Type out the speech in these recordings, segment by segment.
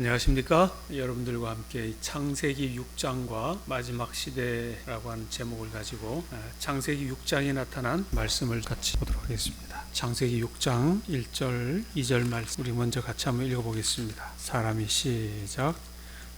안녕하십니까? 여러분들과 함께 창세기 6장과 마지막 시대라고 하는 제목을 가지고 창세기 6장에 나타난 말씀을 같이 보도록 하겠습니다. 창세기 6장 1절 2절 말씀 우리 먼저 같이 한번 읽어보겠습니다.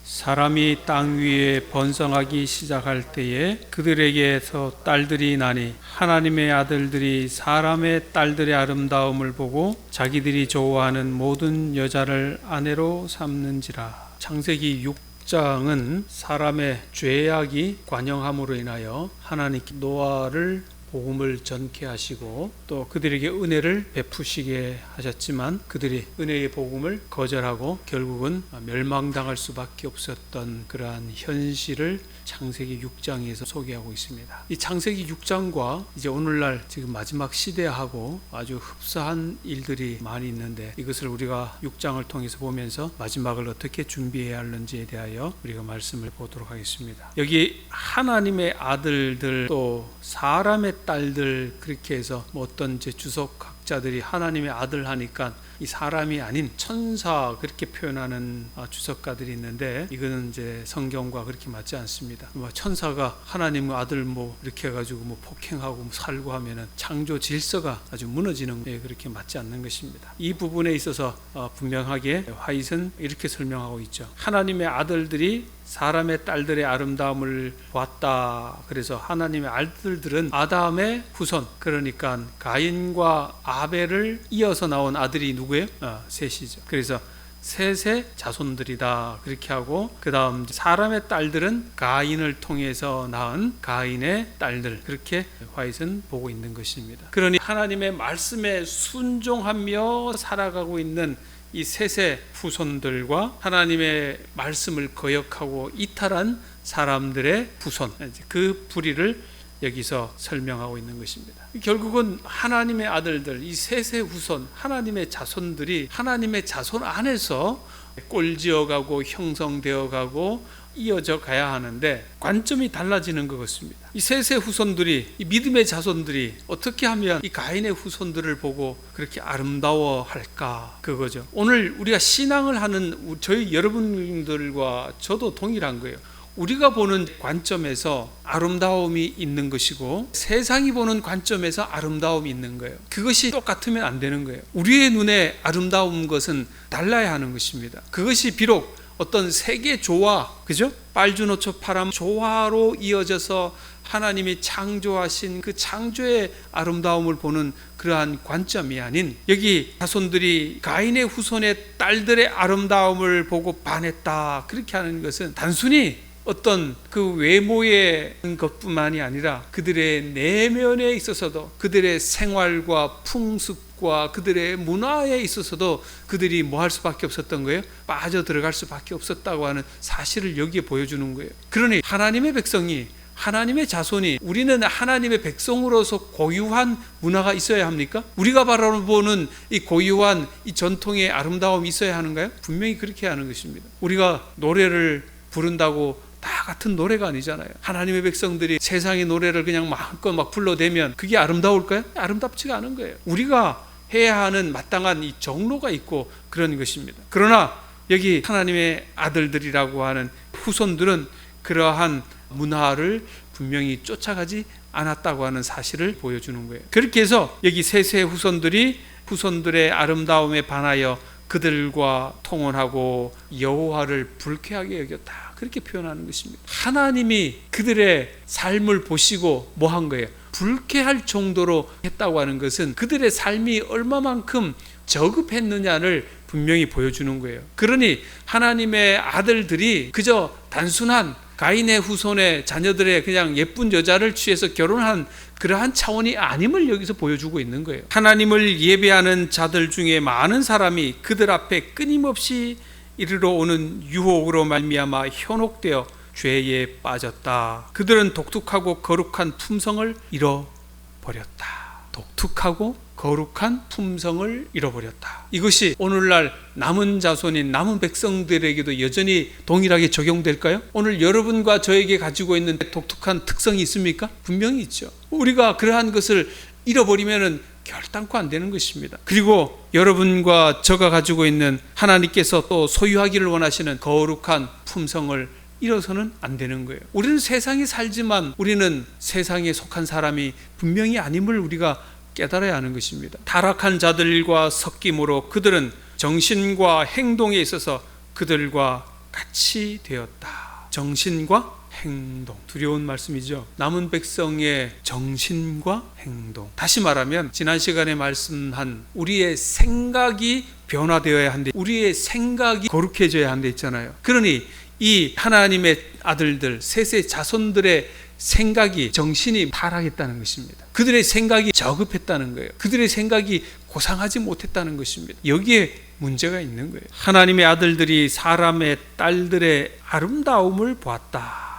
사람이 땅 위에 번성하기 시작할 때에 그들에게서 딸들이 나니 하나님의 아들들이 사람의 딸들의 아름다움을 보고 자기들이 좋아하는 모든 여자를 아내로 삼는지라. 창세기 6장은 사람의 죄악이 관영함으로 인하여 하나님께 노아를 복음을 전케 하시고 또 그들에게 은혜를 베푸시게 하셨지만 그들이 은혜의 복음을 거절하고 결국은 멸망당할 수밖에 없었던 그러한 현실을 창세기 6장에서 소개하고 있습니다. 이 창세기 6장과 이제 오늘날 지금 마지막 시대하고 아주 흡사한 일들이 많이 있는데 이것을 우리가 6장을 통해서 보면서 마지막을 어떻게 준비해야 하는지에 대하여 우리가 말씀을 보도록 하겠습니다. 여기 하나님의 아들들 또 사람의 딸들 그렇게 해서 어떤 주석학자들이 하나님의 아들 하니까 이 사람이 아닌 천사 그렇게 표현하는 주석가들이 있는데 이거는 이제 성경과 그렇게 맞지 않습니다. 천사가 하나님의 아들 이렇게 해가지고 폭행하고 살고 하면은 창조 질서가 아주 무너지는 게 그렇게 맞지 않는 것입니다. 이 부분에 있어서 분명하게 화이트는 이렇게 설명하고 있죠. 하나님의 아들들이 사람의 딸들의 아름다움을 보았다. 그래서 하나님의 아들들은 아담의 후손, 그러니까 가인과 아벨을 이어서 나온 아들이 누구예요? 셋이죠. 그래서 셋의 자손들이다 그렇게 하고 그 다음 사람의 딸들은 가인을 통해서 낳은 가인의 딸들 그렇게 화이트는 보고 있는 것입니다. 그러니 하나님의 말씀에 순종하며 살아가고 있는 이 셋의 후손들과 하나님의 말씀을 거역하고 이탈한 사람들의 후손, 그 불의를 여기서 설명하고 있는 것입니다. 결국은 하나님의 아들들, 이 셋의 후손, 하나님의 자손들이 하나님의 자손 안에서 꼴지어가고 형성되어가고 이어져 가야 하는데 관점이 달라지는 것 같습니다. 이 셋의 후손들이, 이 믿음의 자손들이 어떻게 하면 이 가인의 후손들을 보고 그렇게 아름다워할까, 그거죠. 오늘 우리가 신앙을 하는 저희 여러분들과 저도 동일한 거예요. 우리가 보는 관점에서 아름다움이 있는 것이고 세상이 보는 관점에서 아름다움이 있는 거예요. 그것이 똑같으면 안 되는 거예요. 우리의 눈에 아름다운 것은 달라야 하는 것입니다. 그것이 비록 어떤 세계 조화, 그죠? 빨주노초 파람 조화로 이어져서 하나님이 창조하신 그 창조의 아름다움을 보는 그러한 관점이 아닌 여기 자손들이 가인의 후손의 딸들의 아름다움을 보고 반했다 그렇게 하는 것은 단순히 어떤 그 외모의 것뿐만이 아니라 그들의 내면에 있어서도 그들의 생활과 풍습과 그들의 문화에 있어서도 그들이 뭐 할 수밖에 없었던 거예요? 빠져 들어갈 수밖에 없었다고 하는 사실을 여기에 보여주는 거예요. 그러니 하나님의 백성이, 하나님의 자손이, 우리는 하나님의 백성으로서 고유한 문화가 있어야 합니까? 우리가 바라보는 이 고유한 이 전통의 아름다움이 있어야 하는가요? 분명히 그렇게 하는 것입니다. 우리가 노래를 부른다고 다 같은 노래가 아니잖아요. 하나님의 백성들이 세상의 노래를 그냥 마음껏 불러대면 그게 아름다울까요? 아름답지가 않은 거예요. 우리가 해야 하는 마땅한 이 정로가 있고 그런 것입니다. 그러나 여기 하나님의 아들들이라고 하는 후손들은 그러한 문화를 분명히 쫓아가지 않았다고 하는 사실을 보여주는 거예요. 그렇게 해서 여기 셋의 후손들의 아름다움에 반하여 그들과 통혼하고 여호와를 불쾌하게 여겼다 그렇게 표현하는 것입니다. 하나님이 그들의 삶을 보시고 뭐 한 거예요? 불쾌할 정도로 했다고 하는 것은 그들의 삶이 얼마만큼 저급했느냐를 분명히 보여주는 거예요. 그러니 하나님의 아들들이 그저 단순한 가인의 후손의 자녀들의 그냥 예쁜 여자를 취해서 결혼한 그러한 차원이 아님을 여기서 보여주고 있는 거예요. 하나님을 예배하는 자들 중에 많은 사람이 그들 앞에 끊임없이 이르러 오는 유혹으로 말미암아 현혹되어 죄에 빠졌다. 그들은 독특하고 거룩한 품성을 잃어버렸다. 독특하고 거룩한 품성을 잃어버렸다. 이것이 오늘날 남은 자손인 남은 백성들에게도 여전히 동일하게 적용될까요? 오늘 여러분과 저에게 가지고 있는 독특한 특성이 있습니까? 분명히 있죠. 우리가 그러한 것을 잃어버리면은 결단코 안 되는 것입니다. 그리고 여러분과 저가 가지고 있는 하나님께서 또 소유하기를 원하시는 거룩한 품성을 잃어서는 안 되는 거예요. 우리는 세상에 살지만 우리는 세상에 속한 사람이 분명히 아님을 우리가 깨달아야 하는 것입니다. 타락한 자들과 섞임으로 그들은 정신과 행동에 있어서 그들과 같이 되었다. 정신과 행동, 두려운 말씀이죠. 남은 백성의 정신과 행동, 다시 말하면 지난 시간에 말씀한 우리의 생각이 변화되어야 한다, 우리의 생각이 거룩해져야 한다 있잖아요. 그러니 이 하나님의 아들들, 셋의 자손들의 생각이, 정신이 타락했다는 것입니다. 그들의 생각이 저급했다는 거예요. 그들의 생각이 고상하지 못했다는 것입니다. 여기에 문제가 있는 거예요. 하나님의 아들들이 사람의 딸들의 아름다움을 보았다.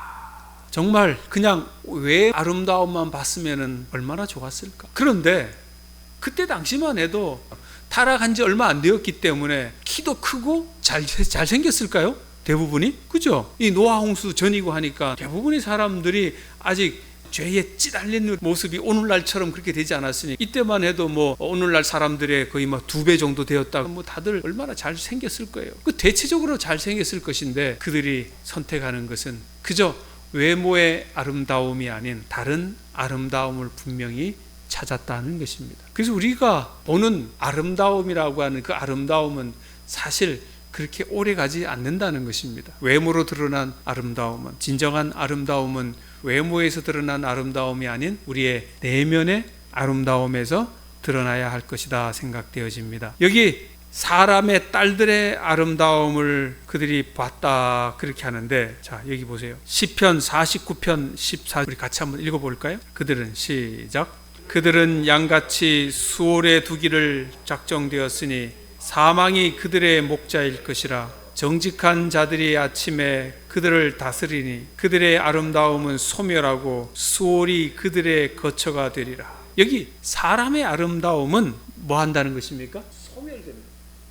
정말 그냥 왜 아름다움만 봤으면 얼마나 좋았을까. 그런데 그때 당시만 해도 타락한 지 얼마 안 되었기 때문에 키도 크고 잘생겼을까요? 대부분이? 그죠? 이 노아 홍수 전이고 하니까 대부분의 사람들이 아직 죄에 찌달리는 모습이 오늘날처럼 그렇게 되지 않았으니, 이때만 해도 뭐 오늘날 사람들의 거의 뭐 2배 정도 되었다, 뭐 다들 얼마나 잘생겼을 거예요. 그 대체적으로 잘생겼을 것인데 그들이 선택하는 것은 그저 외모의 아름다움이 아닌 다른 아름다움을 분명히 찾았다는 것입니다. 그래서 우리가 보는 아름다움이라고 하는 그 아름다움은 사실 그렇게 오래 가지 않는다는 것입니다. 외모로 드러난 아름다움은, 진정한 아름다움은 외모에서 드러난 아름다움이 아닌 우리의 내면의 아름다움에서 드러나야 할 것이다 생각되어집니다. 여기 사람의 딸들의 아름다움을 그들이 봤다 그렇게 하는데, 자 여기 보세요. 시편 49편 14, 우리 같이 한번 읽어볼까요? 그들은, 시작. 그들은 양같이 수월에 두기를 작정되었으니 사망이 그들의 목자일 것이라. 정직한 자들이 아침에 그들을 다스리니 그들의 아름다움은 소멸하고 수월이 그들의 거처가 되리라. 여기 사람의 아름다움은 뭐 한다는 것입니까?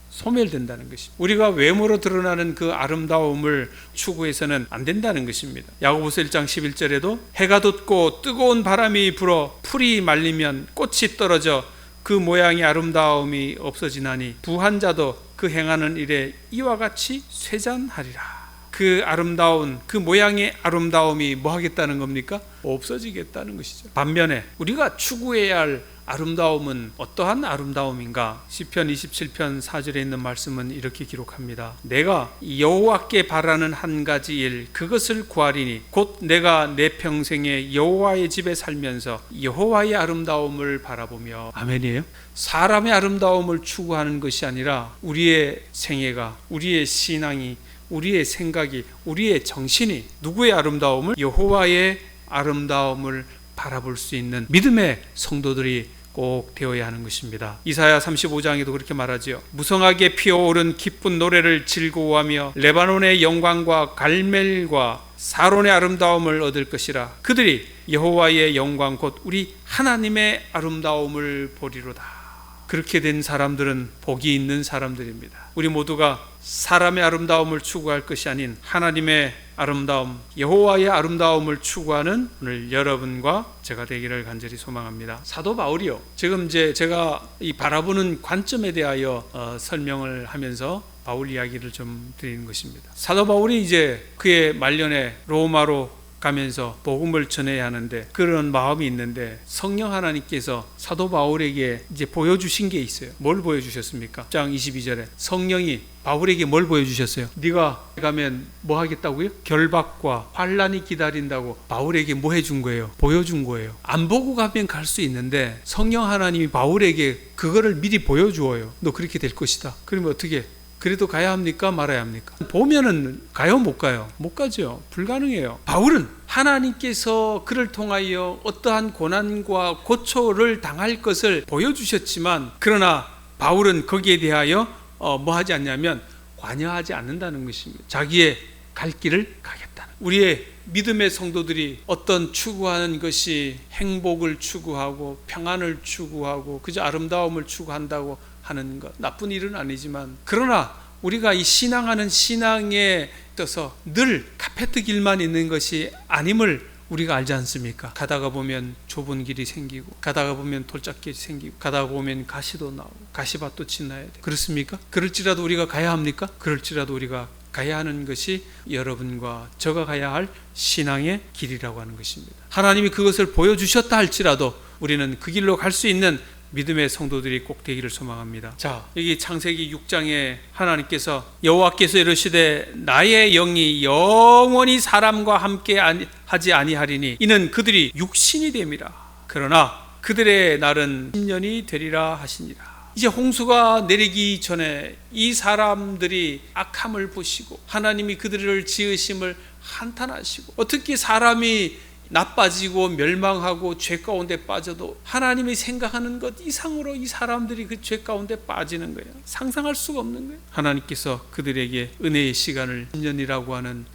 소멸된다는 것입니다. 우리가 외모로 드러나는 그 아름다움을 추구해서는 안 된다는 것입니다. 야고보서 1장 11절에도 해가 돋고 뜨거운 바람이 불어 풀이 말리면 꽃이 떨어져 그 모양의 아름다움이 없어지나니 부한 자도 그 행하는 일에 이와 같이 쇠잔하리라. 그 아름다운, 그 모양의 아름다움이 뭐 하겠다는 겁니까? 없어지겠다는 것이죠. 반면에 우리가 추구해야 할 아름다움은 어떠한 아름다움인가? 시편 27편 4절에 있는 말씀은 이렇게 기록합니다. 내가 여호와께 바라는 한 가지 일, 그것을 구하리니 곧 내가 내 평생에 여호와의 집에 살면서 여호와의 아름다움을 바라보며. 아멘이에요. 사람의 아름다움을 추구하는 것이 아니라 우리의 생애가, 우리의 신앙이, 우리의 생각이, 우리의 정신이 누구의 아름다움을? 여호와의 아름다움을 바라볼 수 있는 믿음의 성도들이 꼭 되어야 하는 것입니다. 이사야 35장에도 그렇게 말하지요. 무성하게 피어오른 기쁜 노래를 즐거워하며 레바논의 영광과 갈멜과 사론의 아름다움을 얻을 것이라. 그들이 여호와의 영광 곧 우리 하나님의 아름다움을 보리로다. 그렇게 된 사람들은 복이 있는 사람들입니다. 우리 모두가 사람의 아름다움을 추구할 것이 아닌 하나님의 아름다움, 여호와의 아름다움을 추구하는 오늘 여러분과 제가 되기를 간절히 소망합니다. 사도 바울이요, 지금 이제 제가 이 바라보는 관점에 대하여 설명을 하면서 바울 이야기를 좀 드리는 것입니다. 사도 바울이 이제 그의 말년에 로마로 가면서 복음을 전해야 하는데 그런 마음이 있는데 성령 하나님께서 사도 바울에게 이제 보여주신 게 있어요. 뭘 보여주셨습니까? 10장 22절에 성령이 바울에게 뭘 보여주셨어요? 네가 가면 뭐 하겠다고요? 결박과 환란이 기다린다고 바울에게 뭐 해준 거예요? 보여준 거예요. 안 보고 가면 갈 수 있는데 성령 하나님이 바울에게 그거를 미리 보여주어요. 너 그렇게 될 것이다. 그러면 어떻게? 그래도 가야 합니까? 말아야 합니까? 보면은 가요? 못 가요? 못 가죠. 불가능해요. 바울은 하나님께서 그를 통하여 어떠한 고난과 고초를 당할 것을 보여주셨지만, 그러나 바울은 거기에 대하여 뭐 하지 않냐면 관여하지 않는다는 것입니다. 자기의 갈 길을 가겠다는. 우리의 믿음의 성도들이 어떤 추구하는 것이 행복을 추구하고 평안을 추구하고 그저 아름다움을 추구한다고 하는 것, 나쁜 일은 아니지만, 그러나 우리가 이 신앙하는 신앙에 떠서 늘 카페트 길만 있는 것이 아님을 우리가 알지 않습니까? 가다가 보면 좁은 길이 생기고, 가다가 보면 돌짝길이 생기고, 가다가 보면 가시도 나오고, 가시밭도 지나야 돼. 그렇습니까? 그럴지라도 우리가 가야 합니까? 그럴지라도 우리가 가야 하는 것이 여러분과 저가 가야 할 신앙의 길이라고 하는 것입니다. 하나님이 그것을 보여주셨다 할지라도 우리는 그 길로 갈 수 있는 믿음의 성도들이 꼭 되기를 소망합니다. 자, 여기 창세기 6장에 하나님께서 여호와께서 이르시되 나의 영이 영원히 사람과 함께 하지 아니하리니 이는 그들이 육신이 됨이라. 그러나 그들의 날은 10년이 되리라 하시니라. 이제 홍수가 내리기 전에 이 사람들이 악함을 보시고 하나님이 그들을 지으심을 한탄하시고, 어떻게 사람이 나빠지고 멸망하고 죄 가운데 빠져도 하나님이 생각하는 것 이상으로 이 사람들이 그 죄 가운데 빠지는 거예요. 상상할 수가 없는 거예요. 하나님께서 그들에게 은혜의 시간을 10년이라고 하는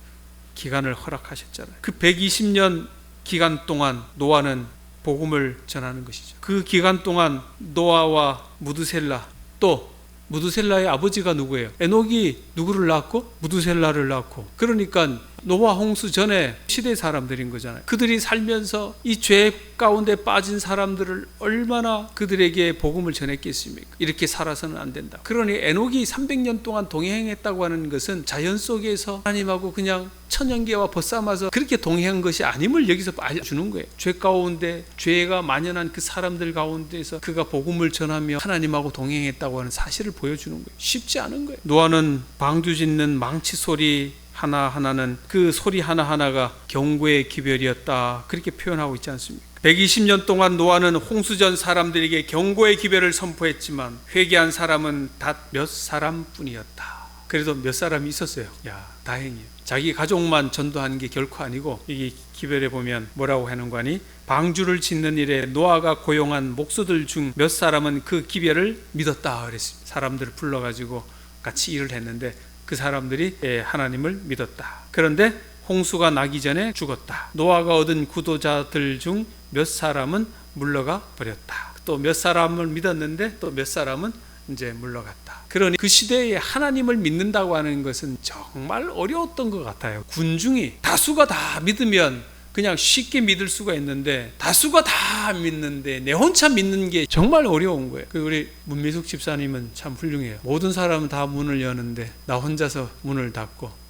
기간을 허락하셨잖아요. 그 120년 기간 동안 노아는 복음을 전하는 것이죠. 그 기간 동안 노아와 무드셀라, 또 무드셀라의 아버지가 누구예요? 에녹이 누구를 낳았고? 무드셀라를 낳고. 그러니까 노아 홍수 전에 시대 사람들인 거잖아요. 그들이 살면서 이 죄 가운데 빠진 사람들을 얼마나 그들에게 복음을 전했겠습니까? 이렇게 살아서는 안 된다. 그러니 에녹이 300년 동안 동행했다고 하는 것은 자연 속에서 하나님하고 그냥 천연계와 벗삼아서 그렇게 동행한 것이 아님을 여기서 알려주는 거예요. 죄 가운데 죄가 만연한 그 사람들 가운데서 그가 복음을 전하며 하나님하고 동행했다고 하는 사실을 보여주는 거예요. 쉽지 않은 거예요. 노아는 방주 짓는 망치 소리 하나하나는, 그 소리 하나하나가 경고의 기별이었다, 그렇게 표현하고 있지 않습니까? 120년 동안 노아는 홍수전 사람들에게 경고의 기별을 선포했지만 회개한 사람은 단 몇 사람뿐이었다. 그래도 몇 사람이 있었어요. 야, 다행이에요. 자기 가족만 전도하는 게 결코 아니고, 이 기별에 보면 뭐라고 하는 거니? 방주를 짓는 일에 노아가 고용한 목수들 중 몇 사람은 그 기별을 믿었다 그랬습니다. 사람들을 불러가지고 같이 일을 했는데 그 사람들이 하나님을 믿었다. 그런데 홍수가 나기 전에 죽었다. 노아가 얻은 구도자들 중 몇 사람은 물러가 버렸다. 또 몇 사람을 믿었는데 또 몇 사람은 이제 물러갔다. 그러니 그 시대에 하나님을 믿는다고 하는 것은 정말 어려웠던 것 같아요. 군중이 다수가 다 믿으면 그냥 쉽게 믿을 수가 있는데, 다수가 다 믿는데 내 혼자 믿는 게 정말 어려운 거예요. 우리 문미숙 집사님은 참 훌륭해요. 모든 사람은 다 문을 여는데 나 혼자서 문을 닫고.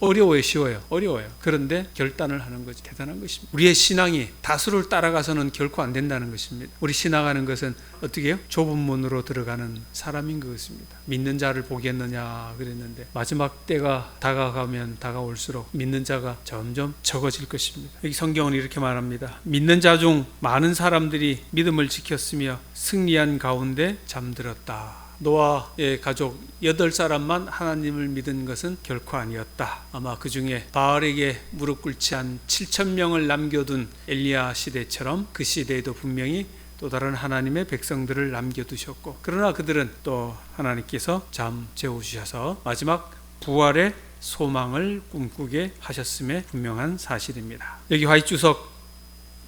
어려워요, 쉬워요? 어려워요. 그런데 결단을 하는 것이 대단한 것입니다. 우리의 신앙이 다수를 따라가서는 결코 안 된다는 것입니다. 우리 신앙하는 것은 어떻게 해요? 좁은 문으로 들어가는 사람인 것입니다. 믿는 자를 보겠느냐 그랬는데 마지막 때가 다가가면 다가올수록 믿는 자가 점점 적어질 것입니다. 여기 성경은 이렇게 말합니다. 믿는 자 중 많은 사람들이 믿음을 지켰으며 승리한 가운데 잠들었다. 노아의 가족 8사람만 하나님을 믿은 것은 결코 아니었다. 아마 그 중에 바알에게 무릎 꿇지 않은 7,000명을 남겨둔 엘리야 시대처럼 그 시대에도 분명히 또 다른 하나님의 백성들을 남겨두셨고, 그러나 그들은 또 하나님께서 잠 재우셔서 마지막 부활의 소망을 꿈꾸게 하셨음에 분명한 사실입니다. 여기 화이주석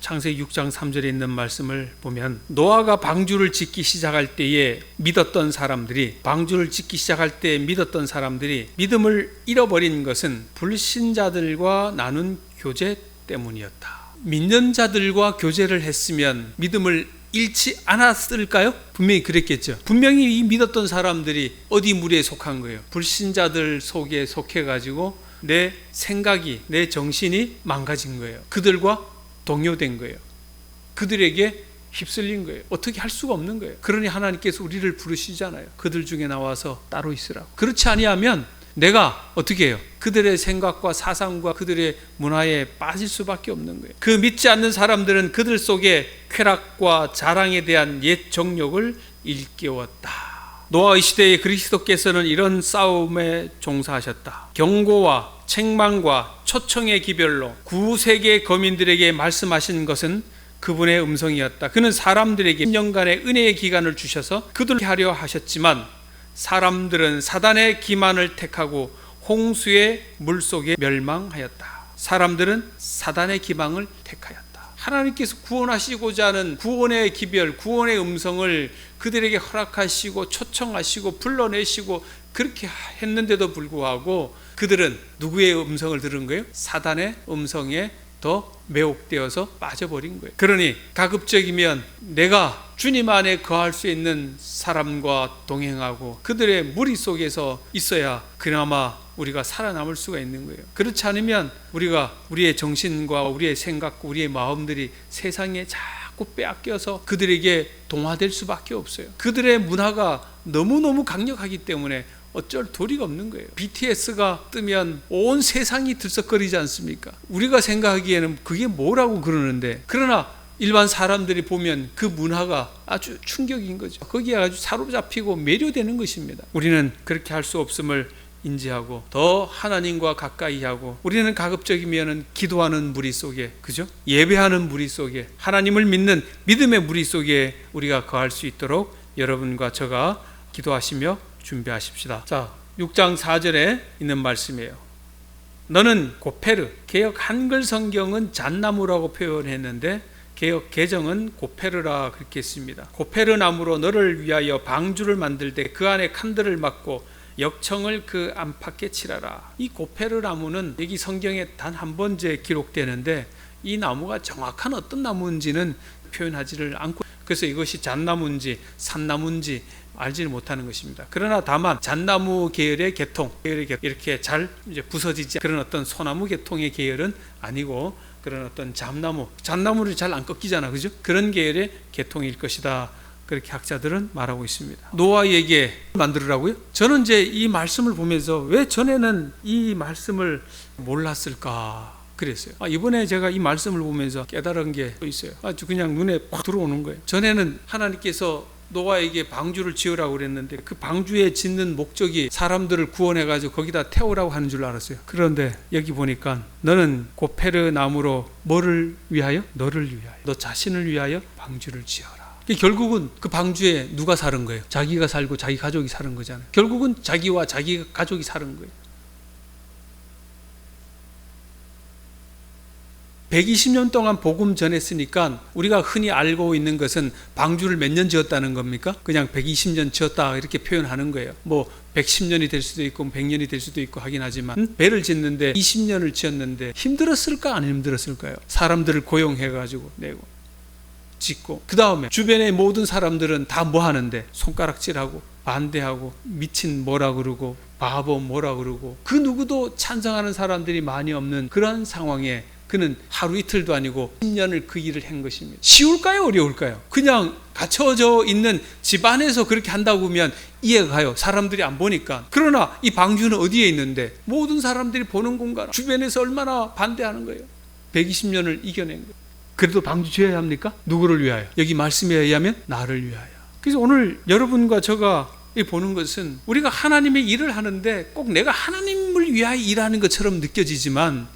창세기 6장 3절에 있는 말씀을 보면, 노아가 방주를 짓기 시작할 때에 믿었던 사람들이, 방주를 짓기 시작할 때 믿었던 사람들이 믿음을 잃어버린 것은 불신자들과 나눈 교제 때문이었다. 믿는 자들과 교제를 했으면 믿음을 잃지 않았을까요? 분명히 그랬겠죠. 분명히 이 믿었던 사람들이 어디 무리에 속한 거예요? 불신자들 속에 속해가지고 내 생각이, 내 정신이 망가진 거예요. 그들과 동요된 거예요. 그들에게 휩쓸린 거예요. 어떻게 할 수가 없는 거예요. 그러니 하나님께서 우리를 부르시잖아요. 그들 중에 나와서 따로 있으라고. 그렇지 아니하면 내가 어떻게 해요? 그들의 생각과 사상과 그들의 문화에 빠질 수밖에 없는 거예요. 그 믿지 않는 사람들은 그들 속에 쾌락과 자랑에 대한 옛 정욕을 일깨웠다. 노아의 시대에 그리스도께서는 이런 싸움에 종사하셨다. 경고와 책망과 초청의 기별로 구세계 거민들에게 말씀하신 것은 그분의 음성이었다. 그는 사람들에게 10년간의 은혜의 기간을 주셔서 그들을 하려 하셨지만 사람들은 사단의 기만을 택하고 홍수의 물속에 멸망하였다. 사람들은 사단의 기망을 택하였다. 하나님께서 구원하시고자 하는 구원의 기별, 구원의 음성을 그들에게 허락하시고 초청하시고 불러내시고 그렇게 했는데도 불구하고 그들은 누구의 음성을 들은 거예요? 사단의 음성에 더 매혹되어서 빠져버린 거예요. 그러니 가급적이면 내가 주님 안에 거할 수 있는 사람과 동행하고 그들의 무리 속에서 있어야 그나마 우리가 살아남을 수가 있는 거예요. 그렇지 않으면 우리가 우리의 정신과 우리의 생각과 우리의 마음들이 세상에 자꾸 빼앗겨서 그들에게 동화될 수밖에 없어요. 그들의 문화가 너무너무 강력하기 때문에 어쩔 도리가 없는 거예요. BTS가 뜨면 온 세상이 들썩거리지 않습니까? 우리가 생각하기에는 그게 뭐라고 그러는데, 그러나 일반 사람들이 보면 그 문화가 아주 충격인 거죠. 거기에 아주 사로잡히고 매료되는 것입니다. 우리는 그렇게 할 수 없음을 인지하고 더 하나님과 가까이 하고, 우리는 가급적이면 기도하는 무리 속에, 그죠? 예배하는 무리 속에, 하나님을 믿는 믿음의 무리 속에 우리가 거할 수 있도록 여러분과 저가 기도하시며 준비하십시다. 자, 6장 4절에 있는 말씀이에요. 너는 고페르, 개역 한글 성경은 잣나무라고 표현했는데 개역 개정은 고페르라 그렇게 했습니다. 고페르 나무로 너를 위하여 방주를 만들 때 그 안에 칸들을 막고 역청을 그 안팎에 칠하라. 이 고페르 나무는 여기 성경에 단 한 번째 기록되는데 이 나무가 정확한 어떤 나무인지는 표현하지를 않고, 그래서 이것이 잣나무인지 산나무인지 알지를 못하는 것입니다. 그러나 다만 잣나무 계열의 계통, 이렇게 잘 이제 부서지지 그런 어떤 소나무 계통의 계열은 아니고 그런 어떤 잣나무를 잘 안 꺾이잖아, 그죠? 그런 계열의 계통일 것이다. 그렇게 학자들은 말하고 있습니다. 노아에게 만들으라고요? 저는 이제 이 말씀을 보면서 왜 전에는 이 말씀을 몰랐을까 그랬어요. 이번에 제가 이 말씀을 보면서 깨달은 게 있어요. 아주 그냥 눈에 확 들어오는 거예요. 전에는 하나님께서 노아에게 방주를 지으라고 그랬는데 그 방주에 짓는 목적이 사람들을 구원해가지고 거기다 태우라고 하는 줄 알았어요. 그런데 여기 보니까 너는 고페르 나무로 뭐를 위하여? 너를 위하여, 너 자신을 위하여 방주를 지어라. 결국은 그 방주에 누가 사는 거예요? 자기가 살고 자기 가족이 사는 거잖아요. 결국은 자기와 자기 가족이 사는 거예요. 120년 동안 복음 전했으니까 우리가 흔히 알고 있는 것은 방주를 몇 년 지었다는 겁니까? 그냥 120년 지었다 이렇게 표현하는 거예요. 뭐 110년이 될 수도 있고 100년이 될 수도 있고 하긴 하지만 배를 짓는데 20년을 지었는데 힘들었을까 안 힘들었을까요? 사람들을 고용해가지고 내고 짓고, 그 다음에 주변의 모든 사람들은 다 뭐 하는데 손가락질하고 반대하고 미친 뭐라 그러고 바보 뭐라 그러고 그 누구도 찬성하는 사람들이 많이 없는 그런 상황에 그는 하루 이틀도 아니고 10년을 그 일을 한 것입니다. 쉬울까요? 어려울까요? 그냥 갇혀져 있는 집안에서 그렇게 한다고 하면 이해가 가요. 사람들이 안 보니까. 그러나 이 방주는 어디에 있는데 모든 사람들이 보는 공간, 주변에서 얼마나 반대하는 거예요. 120년을 이겨낸 거예요. 그래도 방주 지어야 합니까? 누구를 위하여? 여기 말씀에 의하면 나를 위하여. 그래서 오늘 여러분과 제가 보는 것은 우리가 하나님의 일을 하는데 꼭 내가 하나님을 위하여 일하는 것처럼 느껴지지만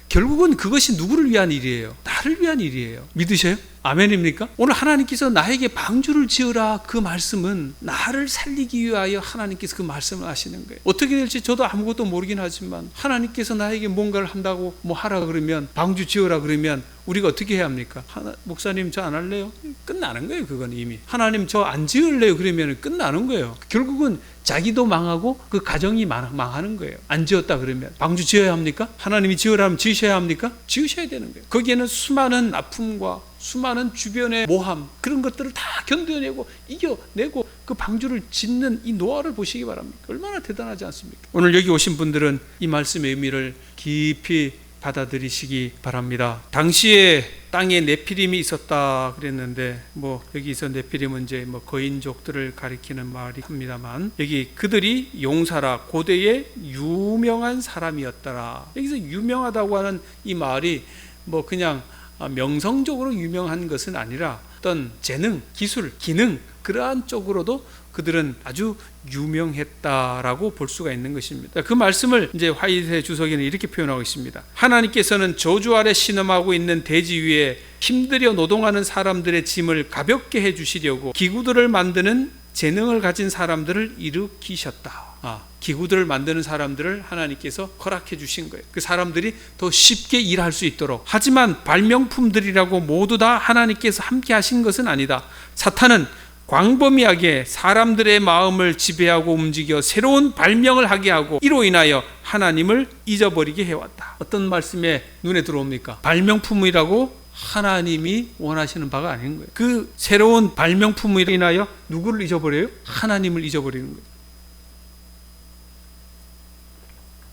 결국은 그것이 누구를 위한 일이에요? 나를 위한 일이에요. 믿으셔요? 아멘입니까? 오늘 하나님께서 나에게 방주를 지으라 그 말씀은 나를 살리기 위하여 하나님께서 그 말씀을 하시는 거예요. 어떻게 될지 저도 아무것도 모르긴 하지만 하나님께서 나에게 뭔가를 한다고 뭐 하라 그러면, 방주 지으라 그러면 우리가 어떻게 해야 합니까? 목사님 저 안 할래요? 끝나는 거예요. 그건 이미. 하나님 저 안 지을래요? 그러면 끝나는 거예요. 결국은 자기도 망하고 그 가정이 망하는 거예요. 안 지었다 그러면. 방주 지어야 합니까? 하나님이 지으라면 지으셔야 합니까? 지으셔야 되는 거예요. 거기에는 수많은 아픔과 수많은 주변의 모함, 그런 것들을 다 견뎌내고 이겨내고 그 방주를 짓는 이 노아를 보시기 바랍니다. 얼마나 대단하지 않습니까? 오늘 여기 오신 분들은 이 말씀의 의미를 깊이 받아들이시기 바랍니다. 당시에 땅에 네피림이 있었다 그랬는데 뭐 여기서 네피림은 이제 뭐 거인족들을 가리키는 말이 합니다만, 여기 그들이 용사라 고대의 유명한 사람이었더라. 여기서 유명하다고 하는 이 말이 뭐 그냥 명성적으로 유명한 것은 아니라 어떤 재능, 기술, 기능 그러한 쪽으로도 그들은 아주 유명했다라고 볼 수가 있는 것입니다. 그 말씀을 이제 화이트 주석에는 이렇게 표현하고 있습니다. 하나님께서는 저주 아래 신음하고 있는 대지 위에 힘들여 노동하는 사람들의 짐을 가볍게 해주시려고 기구들을 만드는 재능을 가진 사람들을 일으키셨다. 기구들을 만드는 사람들을 하나님께서 허락해 주신 거예요. 그 사람들이 더 쉽게 일할 수 있도록. 하지만 발명품들이라고 모두 다 하나님께서 함께 하신 것은 아니다. 사탄은 광범위하게 사람들의 마음을 지배하고 움직여 새로운 발명을 하게 하고 이로 인하여 하나님을 잊어버리게 해왔다. 어떤 말씀에 눈에 들어옵니까? 발명품이라고 하나님이 원하시는 바가 아닌 거예요. 그 새로운 발명품으로 인하여 누구를 잊어버려요? 하나님을 잊어버리는 거예요.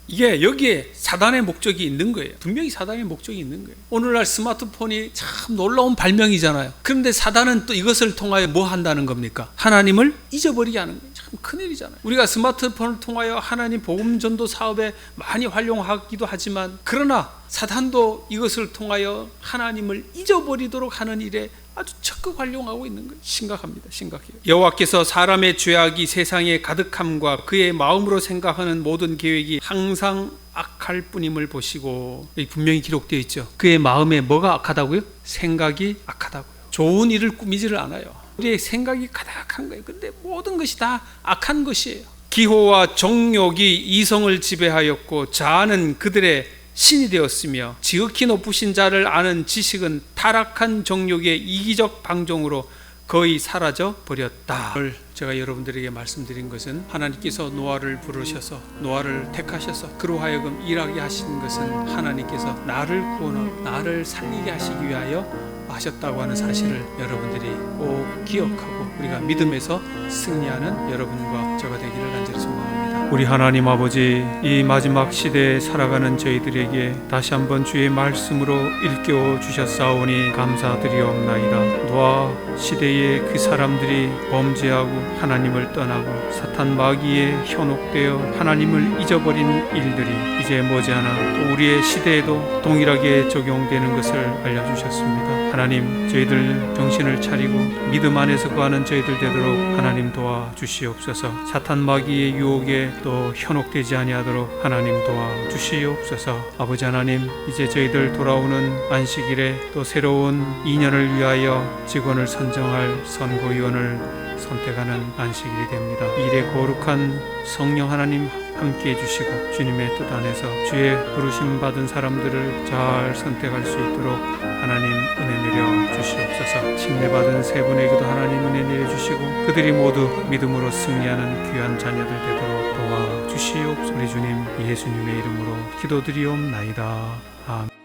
이게 여기에 사단의 목적이 있는 거예요. 분명히 사단의 목적이 있는 거예요. 오늘날 스마트폰이 참 놀라운 발명이잖아요. 그런데 사단은 또 이것을 통하여 뭐 한다는 겁니까? 하나님을 잊어버리게 하는 거예요. 참 큰일이잖아요. 우리가 스마트폰을 통하여 하나님 복음 전도 사업에 많이 활용하기도 하지만, 그러나 사단도 이것을 통하여 하나님을 잊어버리도록 하는 일에 아주 적극 활용하고 있는 거예요. 심각합니다. 심각해요. 여호와께서 사람의 죄악이 세상에 가득함과 그의 마음으로 생각하는 모든 계획이 항상 악할 뿐임을 보시고, 분명히 기록되어 있죠. 그의 마음에 뭐가 악하다고요? 생각이 악하다고요. 좋은 일을 꾸미지를 않아요. 우리의 생각이 가득한 거예요. 근데 모든 것이 다 악한 것이에요. 기호와 정욕이 이성을 지배하였고 자아는 그들의 신이 되었으며 지극히 높으신 자를 아는 지식은 타락한 정욕의 이기적 방종으로 거의 사라져 버렸다. 오늘 제가 여러분들에게 말씀드린 것은 하나님께서 노아를 부르셔서 노아를 택하셔서 그로 하여금 일하게 하신 것은 하나님께서 나를 구원하고 나를 살리게 하시기 위하여 하셨다고 하는 사실을 여러분들이 꼭 기억하고 우리가 믿음에서 승리하는 여러분과 저가 되기를 간절히 소망합니다. 우리 하나님 아버지, 이 마지막 시대에 살아가는 저희들에게 다시 한번 주의 말씀으로 일깨워 주셨사오니 감사드리옵나이다. 노아 시대에 그 사람들이 범죄하고 하나님을 떠나고 사탄 마귀에 현혹되어 하나님을 잊어버린 일들이 이제 머지않아 또 우리의 시대에도 동일하게 적용되는 것을 알려주셨습니다. 하나님, 저희들 정신을 차리고 믿음 안에서 거하는 저희들 되도록 하나님 도와주시옵소서. 사탄 마귀의 유혹에 또 현혹되지 아니하도록 하나님 도와주시옵소서. 아버지 하나님, 이제 저희들 돌아오는 안식일에 또 새로운 2년을 위하여 직원을 선정할 선거위원을 선택하는 안식일이 됩니다. 일에 거룩한 성령 하나님 함께 해주시고 주님의 뜻 안에서 주의 부르심 받은 사람들을 잘 선택할 수 있도록 하나님 은혜 내려 주시옵소서. 침례받은 세 분에게도 하나님 은혜 내려 주시고 그들이 모두 믿음으로 승리하는 귀한 자녀들 되도록 도와주시옵소서. 우리 주님 예수님의 이름으로 기도드리옵나이다. 아멘.